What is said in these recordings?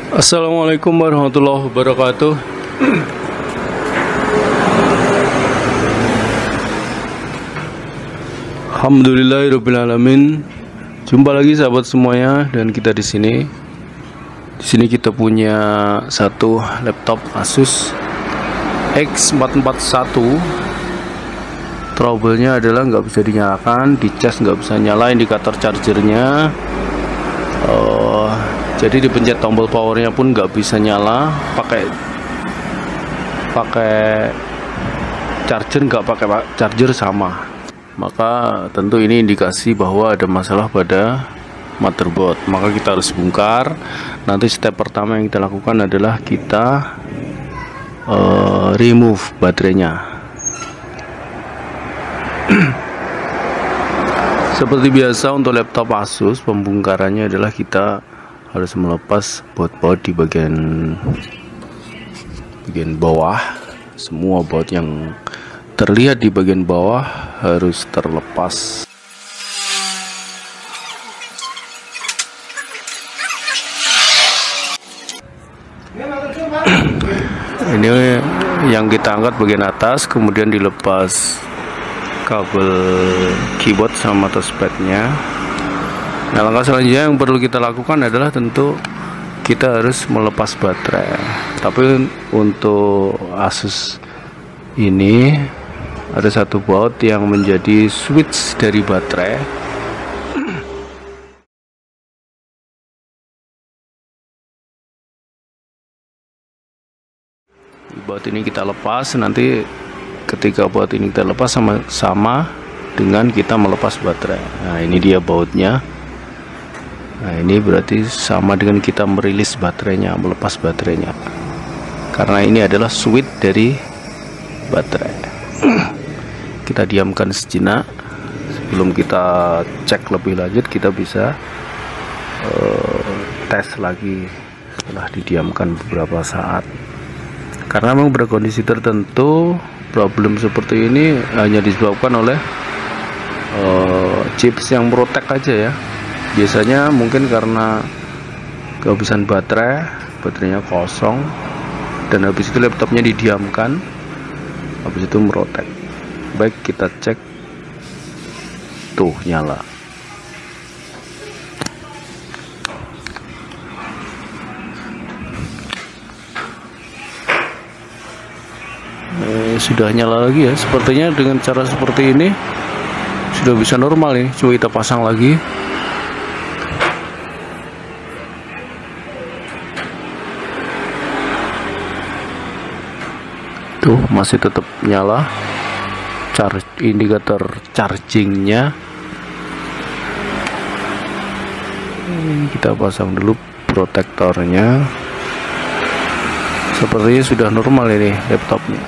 Assalamualaikum warahmatullahi wabarakatuh. Alhamdulillahirobbilalamin. Jumpa lagi sahabat semuanya, dan kita di sini. Di sini kita punya satu laptop Asus X441. Trouble-nya adalah nggak bisa dinyalakan, dicas nggak bisa nyala indikator chargernya. Jadi dipencet tombol powernya pun nggak bisa nyala, pakai charger nggak pakai charger sama. Maka tentu ini indikasi bahwa ada masalah pada motherboard. Maka kita harus bongkar. Nanti step pertama yang kita lakukan adalah kita remove baterainya. Seperti biasa untuk laptop Asus, pembongkarannya adalah kita harus melepas baut-baut di bagian bawah. Semua baut yang terlihat di bagian bawah harus terlepas. Ini yang kita angkat bagian atas, kemudian dilepas kabel keyboard sama touchpadnya. Nah, langkah selanjutnya yang perlu kita lakukan adalah tentu kita harus melepas baterai. Tapi untuk Asus ini ada satu baut yang menjadi switch dari baterai. Baut ini kita lepas. Nanti ketika baut ini kita lepas sama dengan kita melepas baterai. Nah, ini dia bautnya. Nah, ini berarti sama dengan kita merilis baterainya, melepas baterainya, karena ini adalah switch dari baterai. Kita diamkan sejenak sebelum kita cek lebih lanjut. Kita bisa tes lagi setelah didiamkan beberapa saat, karena memang berkondisi tertentu problem seperti ini hanya disebabkan oleh chips yang merotek aja ya. Biasanya mungkin karena kehabisan baterainya kosong, dan habis itu laptopnya didiamkan, habis itu merotek. Baik, kita cek. Tuh, nyala. Sudah nyala lagi ya. Sepertinya dengan cara seperti ini sudah bisa normal nih. Coba kita pasang lagi. Tuh, masih tetap nyala. Indikator chargingnya. Kita pasang dulu protektornya. Sepertinya sudah normal ini laptopnya.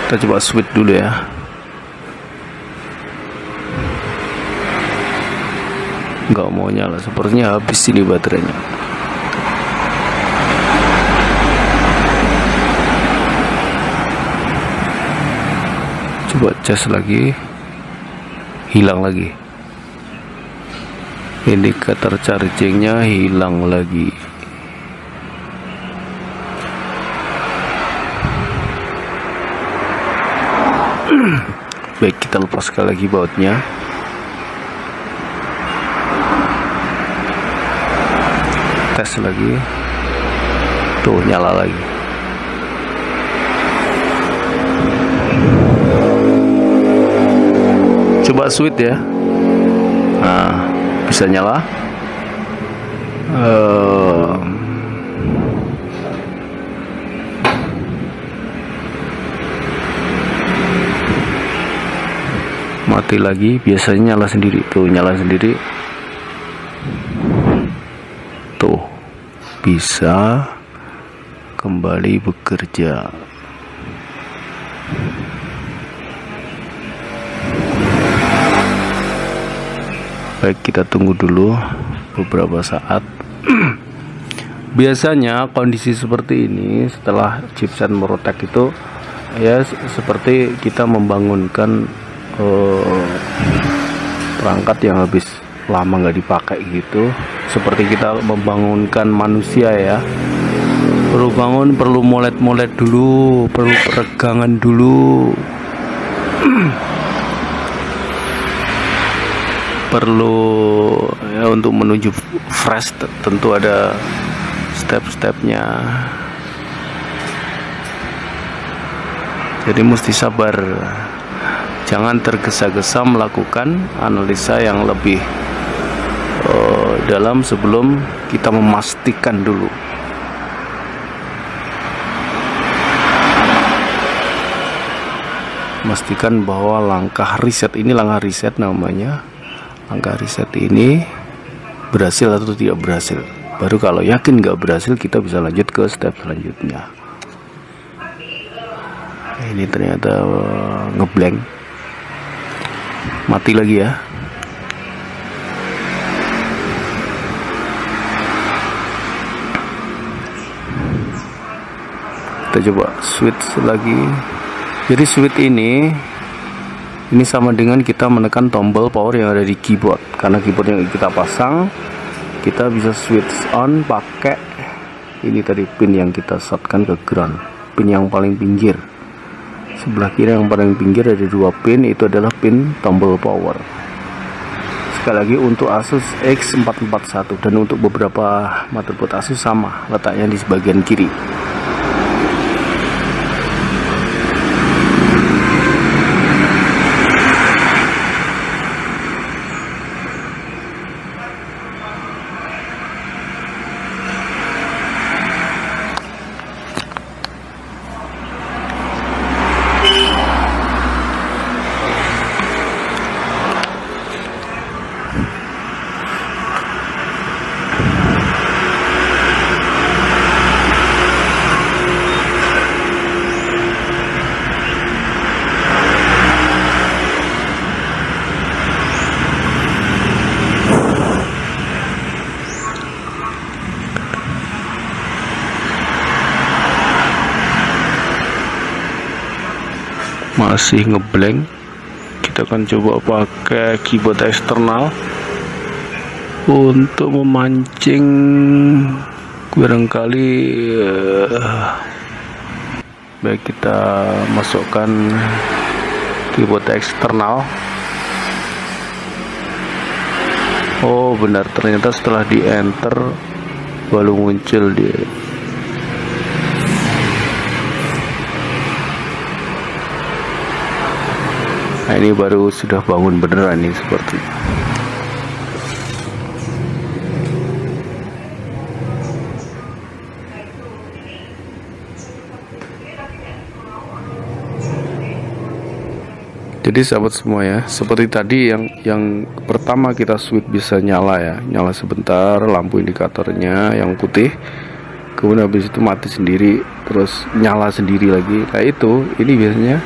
Kita coba switch dulu ya. Nggak mau nyala, sepertinya habis ini baterainya. Coba cas lagi, hilang lagi. Indikator chargingnya hilang lagi. Baik, kita lepas sekali lagi bautnya. Tes lagi. Tuh, nyala lagi. Coba switch ya. Nah, bisa nyala. Mati lagi. Biasanya nyala sendiri. Tuh, nyala sendiri. Tuh, bisa kembali bekerja. Baik, kita tunggu dulu beberapa saat. Biasanya kondisi seperti ini setelah chipset merotek itu ya seperti kita membangunkan perangkat yang habis lama nggak dipakai gitu. Seperti kita membangunkan manusia ya, perlu bangun, perlu molet-molet dulu, perlu peregangan dulu, perlu ya untuk menuju fresh tentu ada step-stepnya. Jadi mesti sabar, jangan tergesa-gesa melakukan analisa yang lebih dalam sebelum kita memastikan dulu. Memastikan bahwa langkah riset ini, langkah riset namanya, langkah riset ini berhasil atau tidak berhasil. Baru kalau yakin nggak berhasil, kita bisa lanjut ke step selanjutnya. Ini ternyata ngeblank, mati lagi ya. Kita coba switch lagi. Jadi switch ini sama dengan kita menekan tombol power yang ada di keyboard. Karena keyboard yang kita pasang, kita bisa switch on pakai ini tadi, pin yang kita shortkan ke ground, pin yang paling pinggir. Sebelah kiri yang paling pinggir ada 2 pin, itu adalah pin tombol power. Sekali lagi untuk Asus X441 dan untuk beberapa motherboard Asus sama, letaknya di sebagian kiri. Masih ngeblank. Kita akan coba pakai keyboard eksternal untuk memancing, barangkali baik kita masukkan keyboard eksternal. Oh benar, ternyata setelah di enter baru muncul dia. Nah ini baru sudah bangun beneran nih seperti. Jadi sahabat semua ya, seperti tadi yang pertama kita switch bisa nyala ya, nyala sebentar lampu indikatornya yang putih, kemudian habis itu mati sendiri, terus nyala sendiri lagi. Nah itu, ini biasanya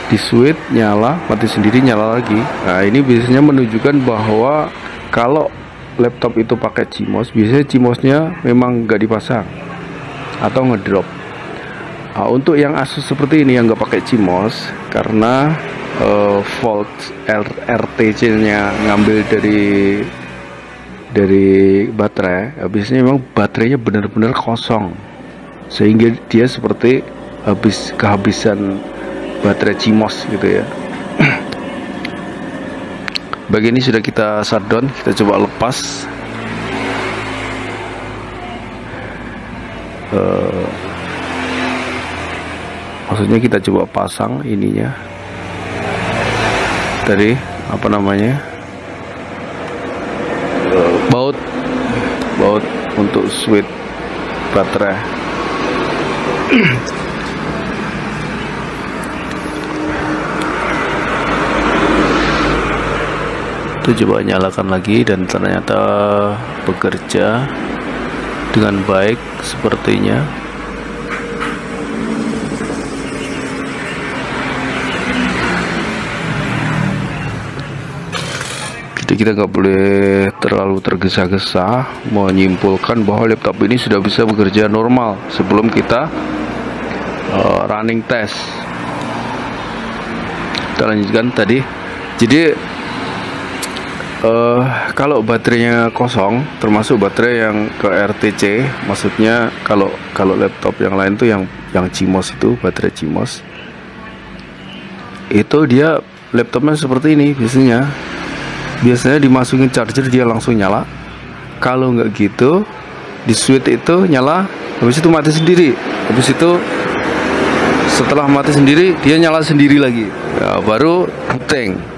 di switch nyala, mati sendiri, nyala lagi. Nah ini biasanya menunjukkan bahwa kalau laptop itu pakai CMOS, biasanya CMOS-nya memang nggak dipasang atau ngedrop. Nah, untuk yang Asus seperti ini yang nggak pakai CMOS, karena volt RTC-nya ngambil dari baterai, habisnya memang baterainya benar-benar kosong, sehingga dia seperti kehabisan baterai CMOS gitu ya. Bagian ini sudah kita shutdown, kita coba lepas. Maksudnya kita coba pasang ininya tadi, apa namanya, baut untuk switch baterai. Itu coba nyalakan lagi dan ternyata bekerja dengan baik sepertinya. Jadi kita nggak boleh terlalu tergesa-gesa menyimpulkan bahwa laptop ini sudah bisa bekerja normal sebelum kita running test. Kita lanjutkan tadi. Jadi Kalau baterainya kosong, termasuk baterai yang ke RTC, maksudnya kalau laptop yang lain tuh yang CMOS itu, baterai CMOS, itu dia laptopnya seperti ini biasanya dimasukin charger dia langsung nyala. Kalau nggak gitu, di switch itu nyala, habis itu mati sendiri, habis itu setelah mati sendiri dia nyala sendiri lagi, ya, baru booting.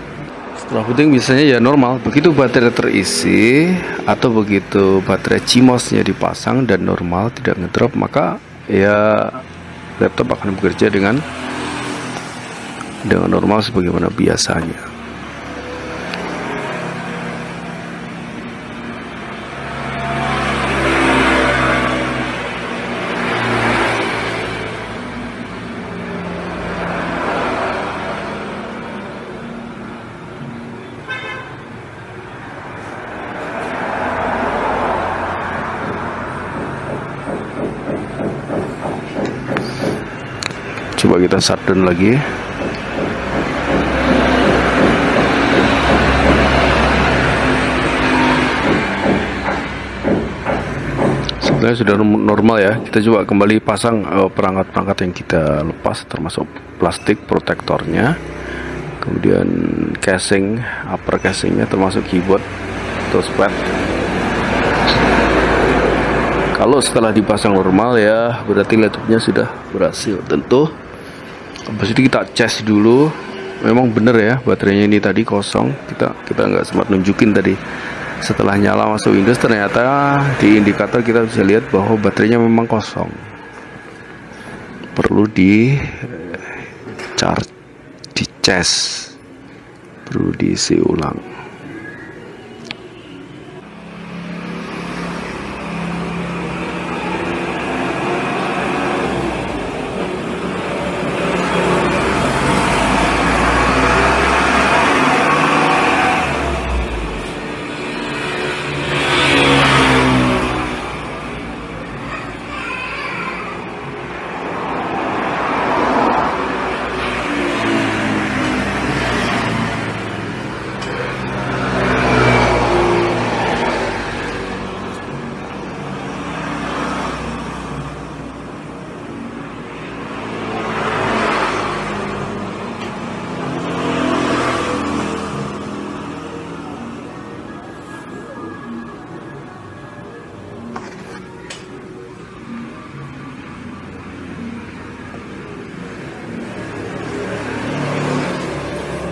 Setelah booting biasanya ya normal. Begitu baterai terisi atau begitu baterai CMOS-nya dipasang dan normal, tidak ngedrop, maka ya laptop akan bekerja dengan normal sebagaimana biasanya. Coba kita shutdown lagi. Sebenarnya sudah normal ya. Kita coba kembali pasang perangkat-perangkat yang kita lepas, termasuk plastik protektornya, kemudian casing, upper casingnya, termasuk keyboard, touchpad. Kalau setelah dipasang normal ya berarti laptopnya sudah berhasil. Tentu habis itu kita cas dulu, memang bener ya baterainya ini tadi kosong. Kita nggak sempat nunjukin tadi. Setelah nyala masuk Windows, ternyata di indikator kita bisa lihat bahwa baterainya memang kosong, perlu di charge, di cas, perlu diisi ulang.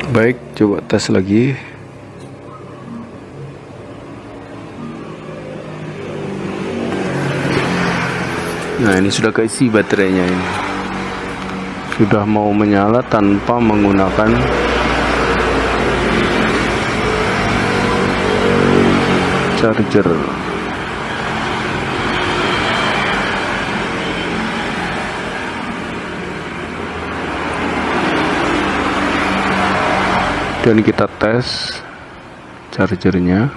Baik, coba tes lagi. Nah, ini sudah keisi baterainya ini. Sudah mau menyala tanpa menggunakan charger. Dan kita tes chargernya.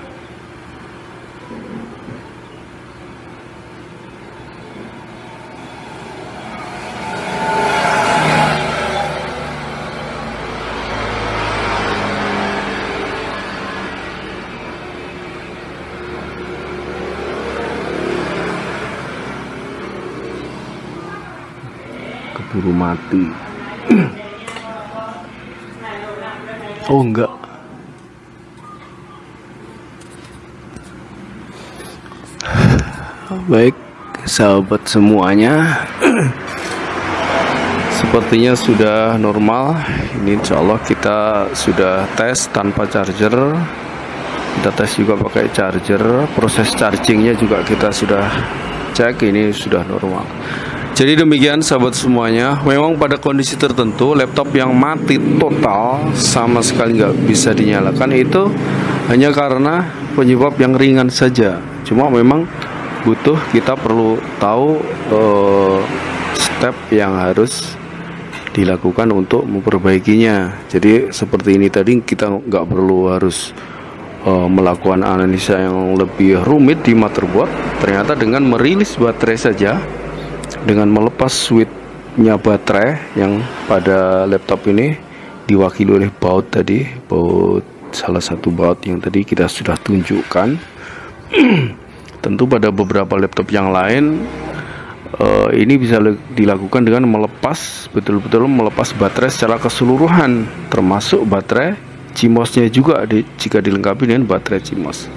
Keburu mati. Oh enggak. Baik sahabat semuanya, sepertinya sudah normal. Ini insya Allah kita sudah tes tanpa charger, kita tes juga pakai charger. Proses chargingnya juga kita sudah cek, ini sudah normal. Jadi demikian sahabat semuanya. Memang pada kondisi tertentu laptop yang mati total sama sekali nggak bisa dinyalakan, itu hanya karena penyebab yang ringan saja. Cuma memang butuh, kita perlu tahu step yang harus dilakukan untuk memperbaikinya. Jadi seperti ini tadi, kita nggak perlu harus melakukan analisa yang lebih rumit di motherboard. Ternyata dengan merilis baterai saja, dengan melepas switchnya baterai yang pada laptop ini diwakili oleh baut tadi, baut salah satu baut yang tadi kita sudah tunjukkan. Tentu pada beberapa laptop yang lain ini bisa dilakukan dengan melepas, betul-betul melepas baterai secara keseluruhan, termasuk baterai CMOS-nya juga jika dilengkapi dengan baterai CMOS.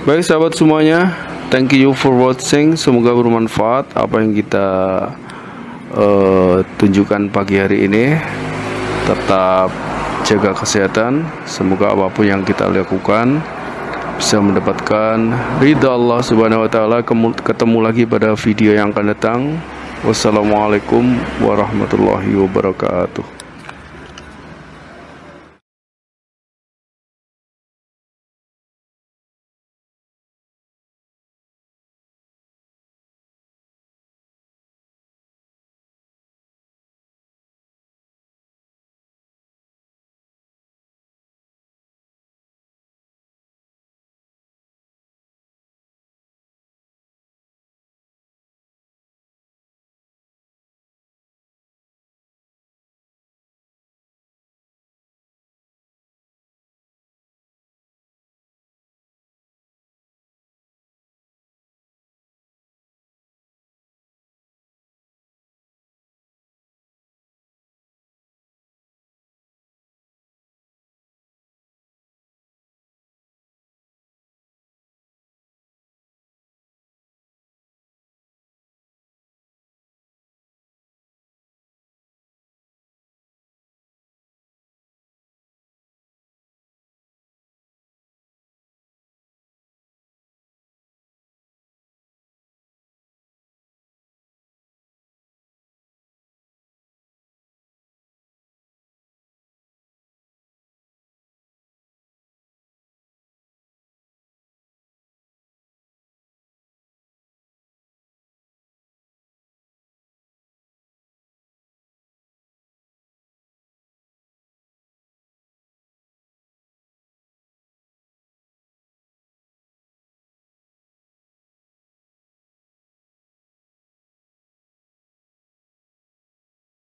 Baik sahabat semuanya, thank you for watching. Semoga bermanfaat apa yang kita tunjukkan pagi hari ini. Tetap jaga kesehatan. Semoga apapun yang kita lakukan bisa mendapatkan ridha Allah Subhanahu wa taala. Ketemu lagi pada video yang akan datang. Wassalamualaikum warahmatullahi wabarakatuh.